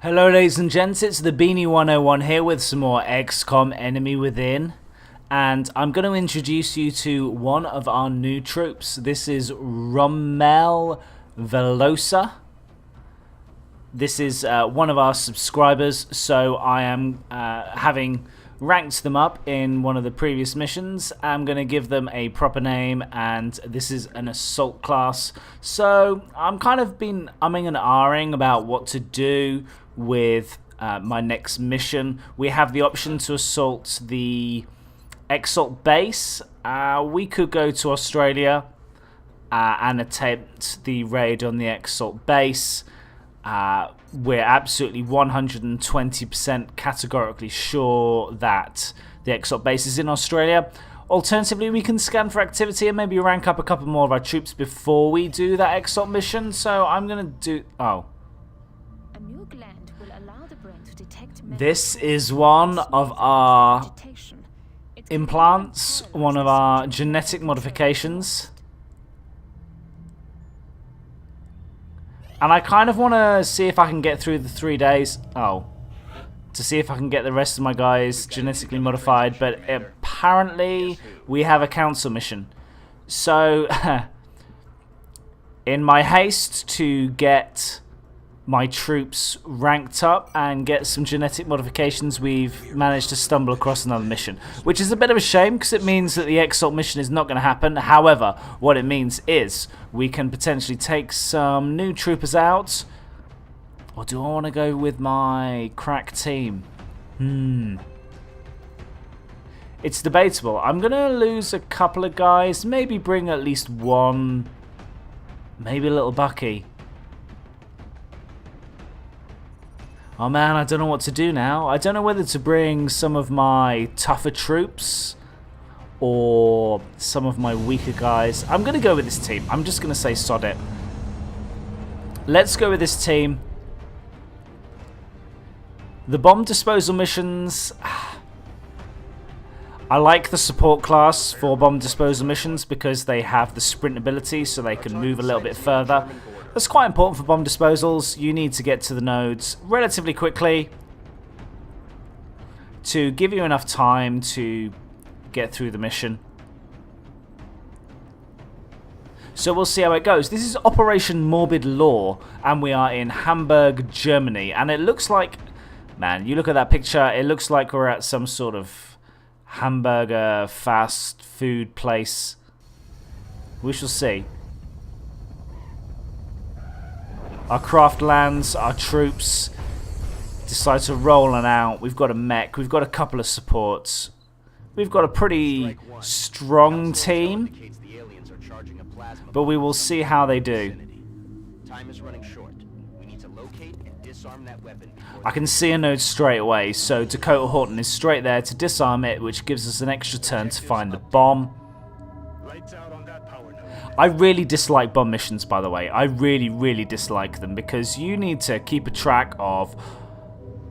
Hello ladies and gents, it's the Beanie 101 here with some more XCOM Enemy Within, and I'm going to introduce you to one of our new troops. This is Rommel Velosa. This is one of our subscribers, so I am having ranked them up in one of the previous missions. I'm going to give them a proper name, and this is an assault class. So I'm kind of been umming and ahhing about what to do with my next mission. We have the option to assault the XCOM base. We could go to Australia and attempt the raid on the XCOM base. We're absolutely 120% categorically sure that the XCOM base is in Australia. Alternatively, we can scan for activity and maybe rank up a couple more of our troops before we do that XCOM mission. So I'm going to do... Oh. This is one of our implants, one of our genetic modifications. And I kind of want to see if I can get through the 3 days. Oh. To see if I can get the rest of my guys genetically modified. But apparently we have a council mission. So, in my haste to get my troops ranked up and get some genetic modifications, we've managed to stumble across another mission, which is a bit of a shame because it means that the XCOM mission is not going to happen. However, what it means is we can potentially take some new troopers out. Or do I want to go with my crack team? It's debatable. I'm going to lose a couple of guys, maybe bring at least one, maybe a little Bucky. Oh man, I don't know what to do now. I don't know whether to bring some of my tougher troops or some of my weaker guys. I'm going to go with this team. I'm just going to say sod it. Let's go with this team. The bomb disposal missions... I like the support class for bomb disposal missions because they have the sprint ability so they can move a little bit further. That's quite important for bomb disposals. You need to get to the nodes relatively quickly to give you enough time to get through the mission. So we'll see how it goes. This is Operation Morbid Law, and we are in Hamburg, Germany. And it looks like, man, you look at that picture, it looks like we're at some sort of hamburger fast food place. We shall see. Our craft lands, our troops decide to roll on out. We've got a mech, we've got a couple of supports. We've got a pretty strong team, but we will see how they do. I can see a node straight away, so Dakota Horton is straight there to disarm it, which gives us an extra turn to find the bomb. I really dislike bomb missions, by the way. I really dislike them because you need to keep a track of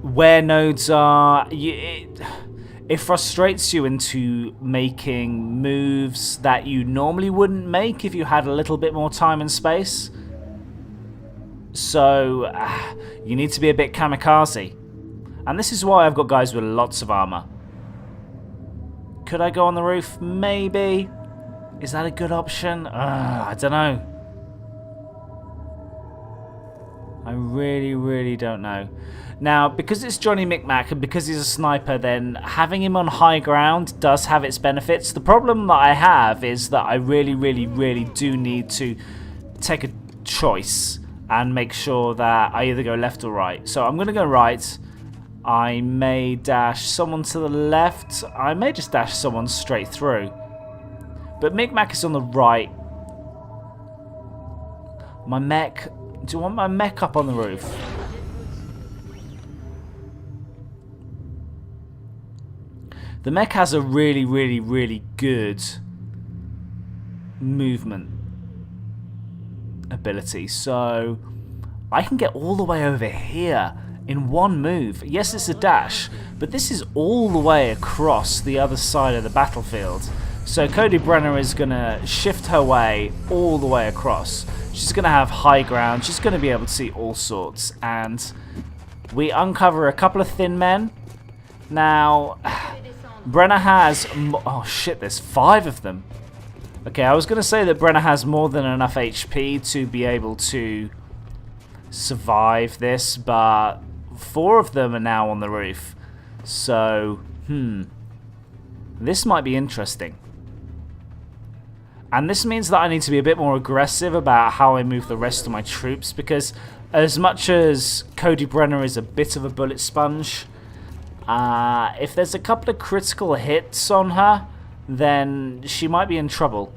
where nodes are. It frustrates you into making moves that you normally wouldn't make if you had a little bit more time and space. So you need to be a bit kamikaze. And this is why I've got guys with lots of armor. Could I go on the roof? Maybe. Is that a good option? I don't know. I really don't know. Now, because it's Johnny Micmac and because he's a sniper, then having him on high ground does have its benefits. The problem that I have is that I really do need to take a choice and make sure that I either go left or right. So I'm going to go right. I may dash someone to the left. I may just dash someone straight through. But Micmac is on the right. My mech... Do you want my mech up on the roof? The mech has a really good movement ability. So I can get all the way over here in one move. Yes, it's a dash, but this is all the way across the other side of the battlefield. So Cody Brenner is going to shift her way all the way across. She's going to have high ground. She's going to be able to see all sorts. And We uncover a couple of thin men. Now, Brenna has... Oh shit, there's 5 of them. Okay, I was going to say that Brenna has more than enough HP to be able to survive this, but 4 of them are now on the roof. So, this might be interesting. And this means that I need to be a bit more aggressive about how I move the rest of my troops, because as much as Cody Brenner is a bit of a bullet sponge, if there's a couple of critical hits on her, then she might be in trouble.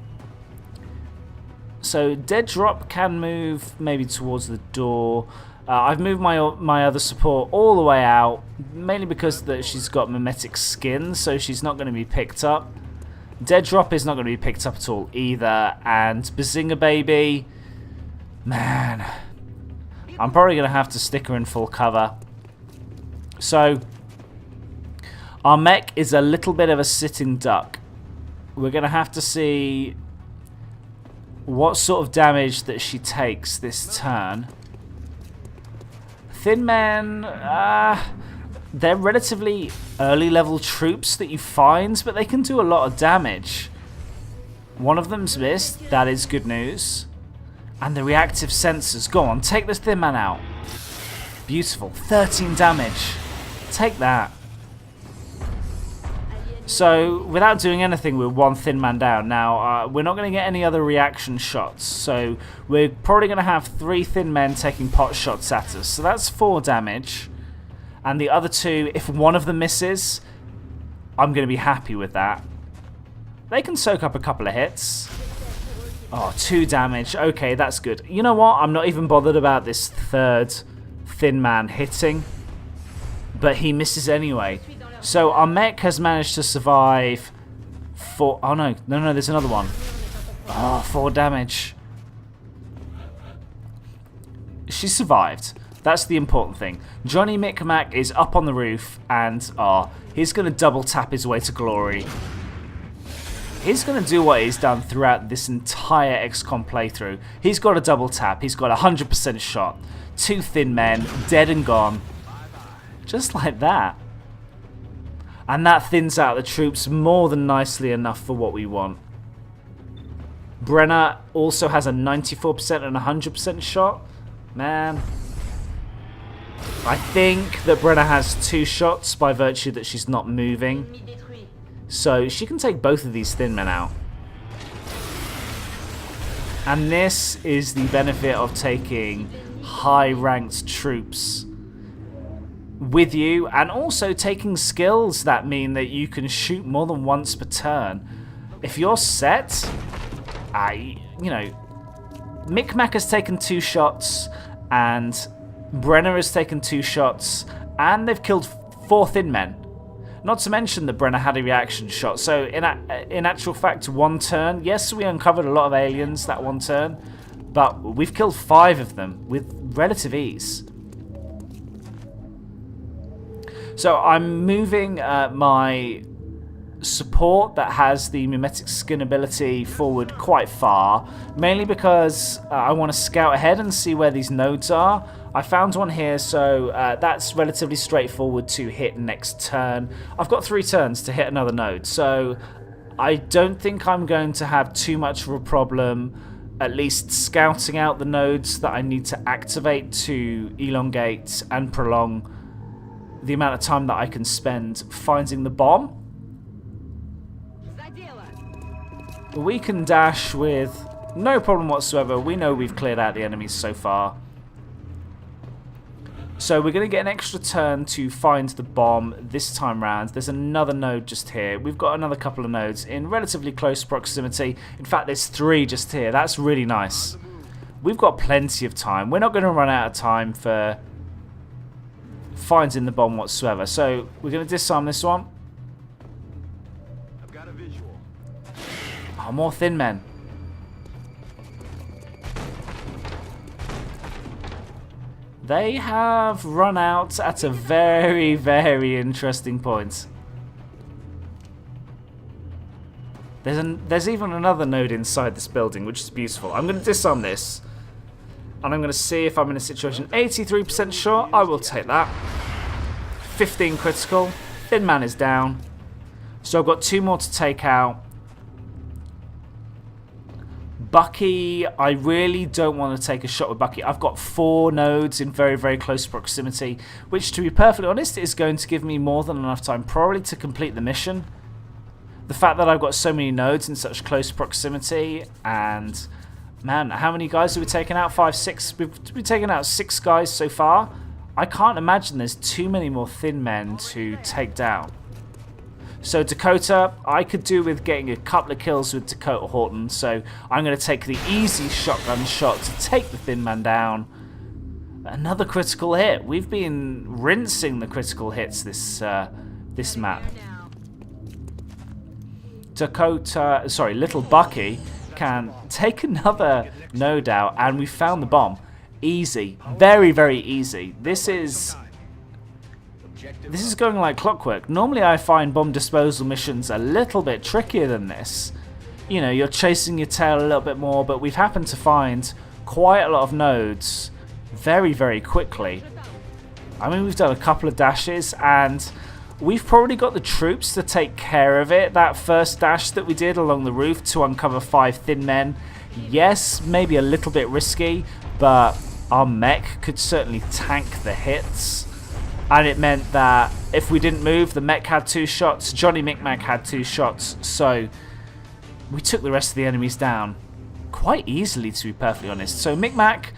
So Dead Drop can move maybe towards the door. I've moved my other support all the way out, mainly because that she's got mimetic skin, so she's not going to be picked up. Dead Drop is not going to be picked up at all either, and Bazinga Baby, man, I'm probably going to have to stick her in full cover. So our mech is a little bit of a sitting duck. We're going to have to see what sort of damage that she takes this turn. Thin Men, they're relatively early level troops that you find, but they can do a lot of damage. One of them's missed, that is good news. And the reactive sensors, go on, take this Thin Man out. Beautiful, 13 damage. Take that. So, without doing anything, we're 1 Thin Man down. Now, we're not going to get any other reaction shots, so we're probably going to have 3 Thin Men taking pot shots at us. So that's 4 damage. And the other 2, if one of them misses, I'm going to be happy with that. They can soak up a couple of hits. Oh, 2 damage. Okay, that's good. You know what? I'm not even bothered about this 3rd Thin Man hitting. But he misses anyway. So our mech has managed to survive 4... Oh, no, there's another one. Oh, 4 damage. She survived. That's the important thing. Johnny Micmac is up on the roof, and he's going to double tap his way to glory. He's going to do what he's done throughout this entire XCOM playthrough. He's got a double tap. He's got a 100% shot. 2 Thin Men, dead and gone. Just like that. And that thins out the troops more than nicely enough for what we want. Brenna also has a 94% and a 100% shot. Man. I think that Brenna has 2 shots by virtue that she's not moving. So she can take both of these Thin Men out. And this is the benefit of taking high-ranked troops with you, and also taking skills that mean that you can shoot more than once per turn. If you're set, you know, Micmac has taken 2 shots, and Brenna has taken 2 shots, and they've killed 4 Thin Men. Not to mention that Brenna had a reaction shot. So in actual fact, 1 turn, yes, we uncovered a lot of aliens that 1 turn, but we've killed 5 of them with relative ease. So I'm moving my support that has the mimetic skin ability forward quite far, mainly because I want to scout ahead and see where these nodes are. I found one here, so that's relatively straightforward to hit next turn. I've got 3 turns to hit another node, so I don't think I'm going to have too much of a problem at least scouting out the nodes that I need to activate to elongate and prolong the amount of time that I can spend finding the bomb. We can dash with no problem whatsoever. We know we've cleared out the enemies so far. So we're going to get an extra turn to find the bomb this time round. There's another node just here. We've got another couple of nodes in relatively close proximity. In fact, there's 3 just here. That's really nice. We've got plenty of time. We're not going to run out of time for finding the bomb whatsoever. So we're going to disarm this one. I've got a visual. Oh, more Thin Men. They have run out at a very, very interesting point. There's even another node inside this building, which is beautiful. I'm going to disarm this. And I'm going to see if I'm in a situation. 83% sure. I will take that. 15 critical. Thin man is down. So I've got 2 more to take out. Bucky, I really don't want to take a shot with Bucky. I've got 4 nodes in very, very close proximity, which, to be perfectly honest, is going to give me more than enough time probably to complete the mission. The fact that I've got so many nodes in such close proximity, and man, how many guys have we taken out? 5, 6? We've taken out 6 guys so far. I can't imagine there's too many more thin men to take down. So Dakota, I could do with getting a couple of kills with Dakota Horton, so I'm going to take the easy shotgun shot to take the thin man down. Another critical hit. We've been rinsing the critical hits this map. Dakota, sorry, Little Bucky can take another node out, and we found the bomb. Easy, very, very easy. This is going like clockwork. Normally I find bomb disposal missions a little bit trickier than this. You know, you're chasing your tail a little bit more, but we've happened to find quite a lot of nodes very, very quickly. I mean, we've done a couple of dashes, and we've probably got the troops to take care of it. That first dash that we did along the roof to uncover 5 thin men, yes, maybe a little bit risky, but our mech could certainly tank the hits. And it meant that if we didn't move, the mech had 2 shots, Johnny Micmac had 2 shots, so we took the rest of the enemies down quite easily, to be perfectly honest. So Micmac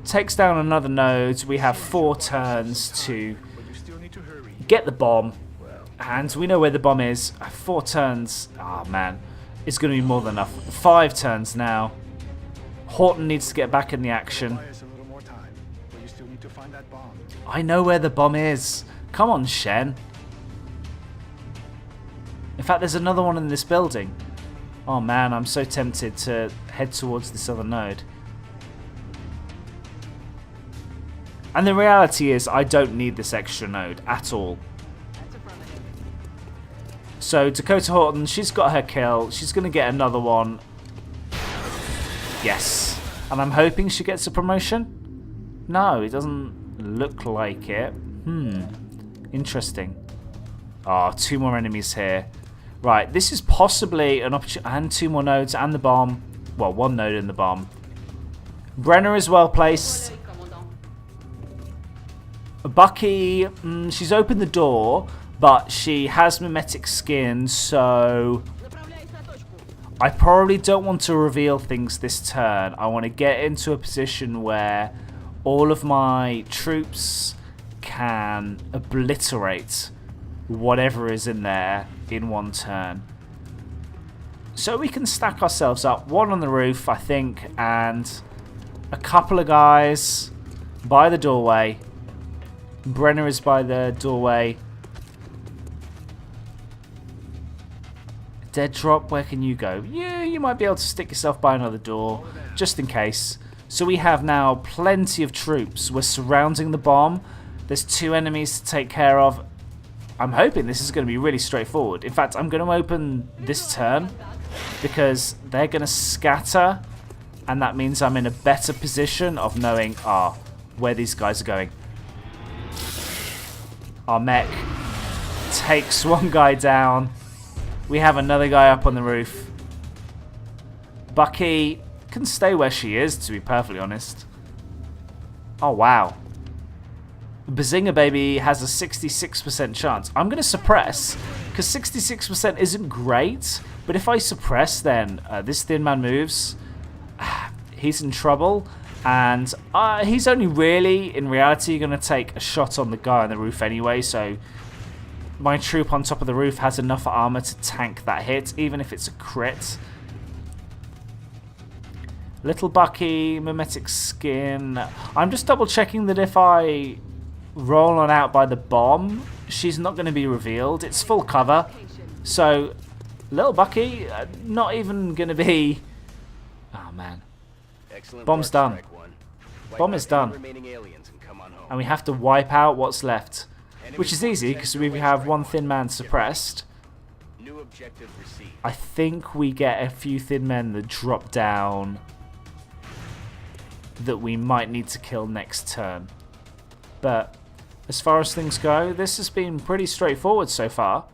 takes down another node. We have 4 turns to get the bomb, and we know where the bomb is. 4 turns, oh man, it's going to be more than enough. 5 turns now. Horton needs to get back in the action. I know where the bomb is. Come on, Shen. In fact, there's another one in this building. Oh man, I'm so tempted to head towards this other node. And the reality is, I don't need this extra node at all. So Dakota Horton, she's got her kill. She's going to get another one. Yes. And I'm hoping she gets a promotion. No, it doesn't look like it. Interesting. Oh, 2 more enemies here. Right, this is possibly an opportunity. And 2 more nodes and the bomb. Well, 1 node in the bomb. Brenner is well placed. Bucky, she's opened the door, but she has mimetic skin, so I probably don't want to reveal things this turn. I want to get into a position where all of my troops can obliterate whatever is in there in 1 turn. So we can stack ourselves up. 1 on the roof, I think, and a couple of guys by the doorway. Brenner is by the doorway. Dead drop, where can you go? Yeah, you might be able to stick yourself by another door, just in case. So we have now plenty of troops. We're surrounding the bomb. There's 2 enemies to take care of. I'm hoping this is going to be really straightforward. In fact, I'm going to open this turn because they're going to scatter, and that means I'm in a better position of knowing where these guys are going. Our mech takes 1 guy down. We have another guy up on the roof. Bucky can stay where she is, to be perfectly honest. Oh, wow. Bazinga Baby has a 66% chance. I'm going to suppress, because 66% isn't great, but if I suppress, then this thin man moves. He's in trouble, and he's only really, in reality, going to take a shot on the guy on the roof anyway, so my troop on top of the roof has enough armor to tank that hit, even if it's a crit. Little Bucky, mimetic skin. I'm just double checking that if I roll on out by the bomb, she's not going to be revealed. It's full cover. So, Little Bucky, not even going to be... Oh, man. Bomb's done. Bomb is done. And we have to wipe out what's left. Which is easy, because we have 1 thin man suppressed. I think we get a few thin men that drop down that we might need to kill next turn. But as far as things go, this has been pretty straightforward so far.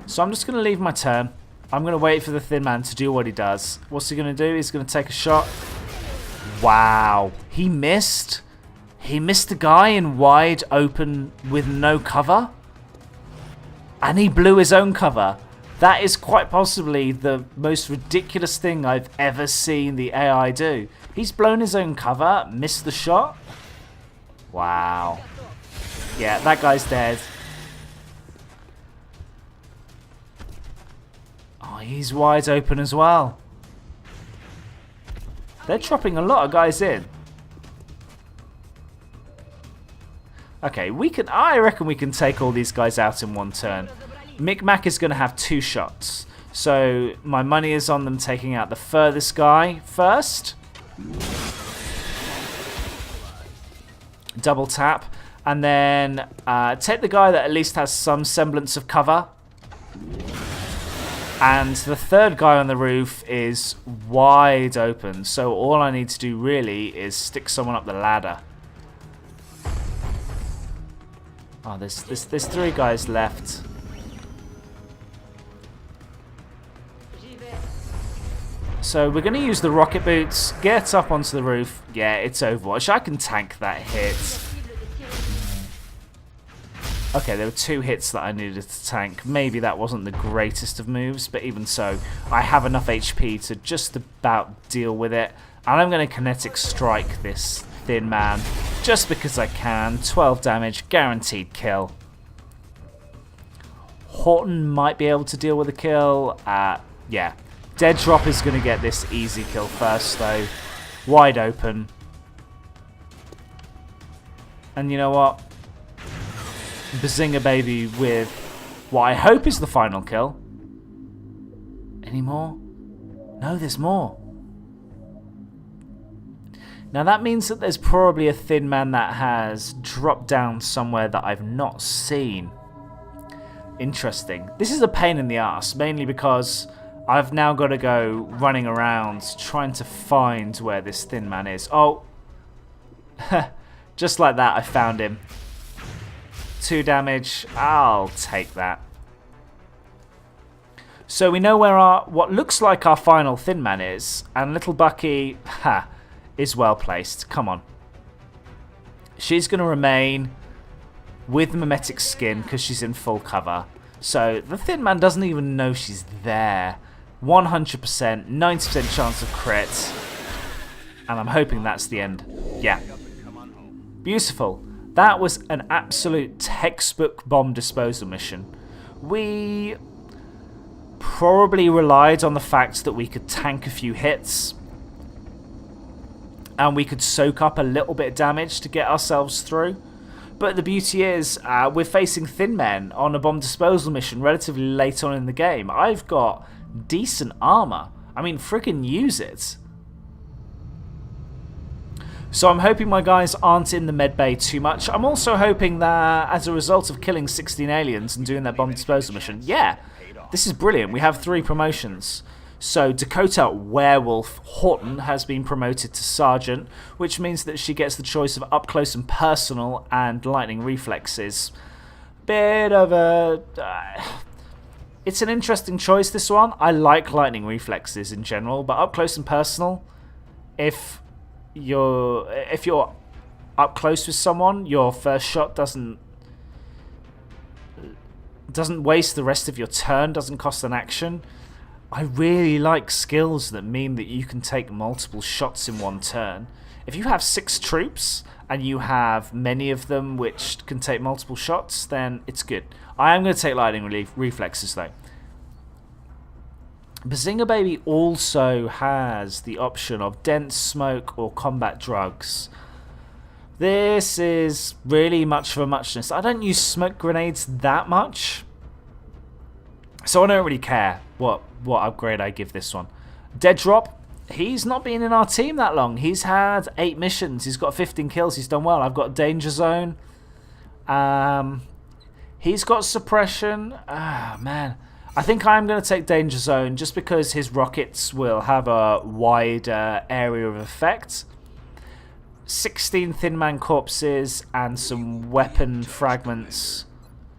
So I'm just going to leave my turn. I'm going to wait for the thin man to do what he does. What's he going to do? He's going to take a shot. Wow. He missed. He missed the guy in wide open with no cover. And he blew his own cover. That is quite possibly the most ridiculous thing I've ever seen the AI do. He's blown his own cover, missed the shot. Wow. Yeah, that guy's dead. Oh, he's wide open as well. They're dropping a lot of guys in. Okay, I reckon we can take all these guys out in one turn. Micmac is going to have 2 shots. So my money is on them taking out the furthest guy first. Double tap. And then take the guy that at least has some semblance of cover. And the third guy on the roof is wide open. So all I need to do really is stick someone up the ladder. Oh, there's 3 guys left. So we're going to use the rocket boots, get up onto the roof. Yeah, it's Overwatch. I can tank that hit. Okay, there were 2 hits that I needed to tank. Maybe that wasn't the greatest of moves, but even so, I have enough HP to just about deal with it. And I'm going to kinetic strike this thin man just because I can. 12 damage, guaranteed kill. Horton might be able to deal with a kill. Yeah. Dead Drop is going to get this easy kill first, though. Wide open. And you know what? Bazinga Baby with what I hope is the final kill. Any more? No, there's more. Now that means that there's probably a thin man that has dropped down somewhere that I've not seen. Interesting. This is a pain in the ass, mainly because I've now got to go running around trying to find where this thin man is. Oh, just like that I found him. 2 damage, I'll take that. So we know where what looks like our final thin man is, and little Bucky, is well placed. Come on. She's going to remain with mimetic skin because she's in full cover. So the thin man doesn't even know she's there. 100%, 90% chance of crit. And I'm hoping that's the end. Yeah. Beautiful. That was an absolute textbook bomb disposal mission. We probably relied on the fact that we could tank a few hits. And we could soak up a little bit of damage to get ourselves through. But the beauty is, we're facing thin men on a bomb disposal mission relatively late on in the game. I've got decent armor. I mean, friggin' use it. So I'm hoping my guys aren't in the medbay too much. I'm also hoping that as a result of killing 16 aliens and doing that bomb disposal mission, yeah, this is brilliant. We have 3 promotions. So Dakota Werewolf Horton has been promoted to Sergeant, which means that she gets the choice of up close and personal and lightning reflexes. Bit of a... it's an interesting choice, this one. I like lightning reflexes in general, but up close and personal, if you're up close with someone, your first shot doesn't waste the rest of your turn, doesn't cost an action. I really like skills that mean that you can take multiple shots in one turn. If you have 6 troops and you have many of them which can take multiple shots, then it's good. I am going to take lightning reflexes though. Bazinga Baby also has the option of dense smoke or combat drugs. This is really much of a muchness. I don't use smoke grenades that much, so I don't really care what upgrade I give this one. Dead Drop, he's not been in our team that long. He's had 8 missions. He's got 15 kills. He's done well. I've got Danger Zone. He's got Suppression. Ah, man. I think I'm going to take Danger Zone just because his rockets will have a wider area of effect. 16 Thin Man corpses and some weapon fragments.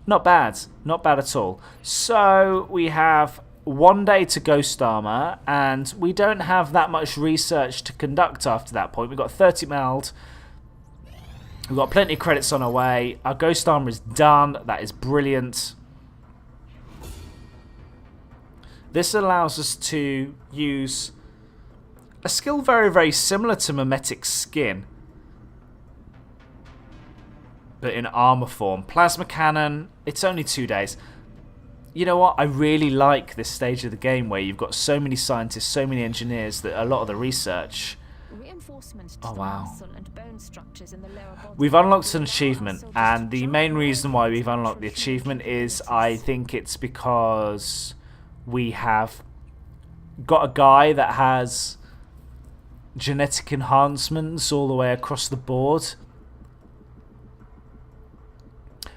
Not bad. Not bad at all. So we have 1 day to Ghost Armor, and we don't have that much research to conduct after that point. We've got 30 meld. We've got plenty of credits on our way. Our Ghost Armor is done. That is brilliant. This allows us to use a skill very, very similar to Mimetic Skin, but in armor form. Plasma Cannon, it's only 2 days. You know what? I really like this stage of the game where you've got so many scientists, so many engineers that a lot of the research... Oh wow. We've unlocked an achievement, and the main reason why we've unlocked the achievement is I think it's because we have got a guy that has genetic enhancements all the way across the board.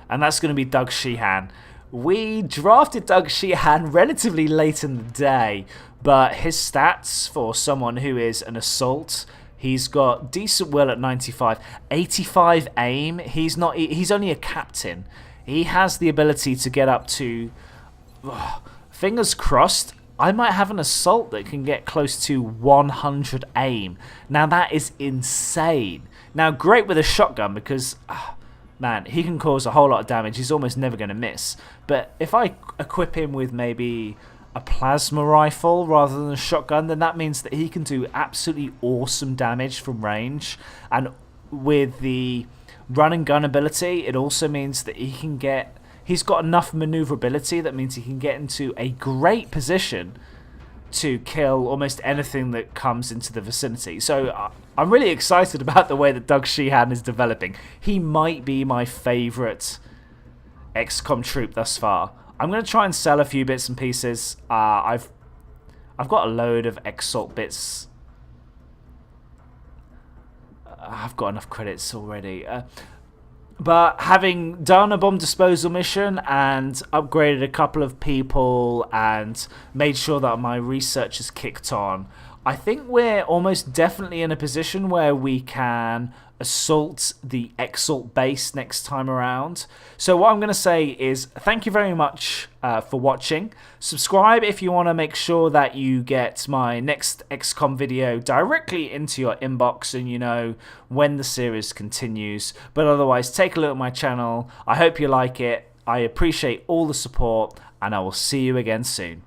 And that's going to be Doug Sheehan. We drafted Doug Sheehan relatively late in the day, but his stats for someone who is an assault, he's got decent will at 95, 85 aim. He's only a captain. He has the ability to get up to... fingers crossed, I might have an assault that can get close to 100 aim. Now that is insane. Now great with a shotgun because, man, he can cause a whole lot of damage. He's almost never going to miss. But if I equip him with maybe a plasma rifle rather than a shotgun, then that means that he can do absolutely awesome damage from range. And with the run and gun ability, it also means that he can get... He's got enough maneuverability that means he can get into a great position to kill almost anything that comes into the vicinity. So I'm really excited about the way that Doug Sheehan is developing. He might be my favourite XCOM troop thus far. I'm going to try and sell a few bits and pieces. I've got a load of Exalt bits. I've got enough credits already. But having done a bomb disposal mission and upgraded a couple of people and made sure that my research is kicked on, I think we're almost definitely in a position where we can assault the Exalt base next time around. So what I'm going to say is thank you very much for watching. Subscribe if you want to make sure that you get my next XCOM video directly into your inbox and you know when the series continues. But otherwise, take a look at my channel. I hope you like it. I appreciate all the support, and I will see you again soon.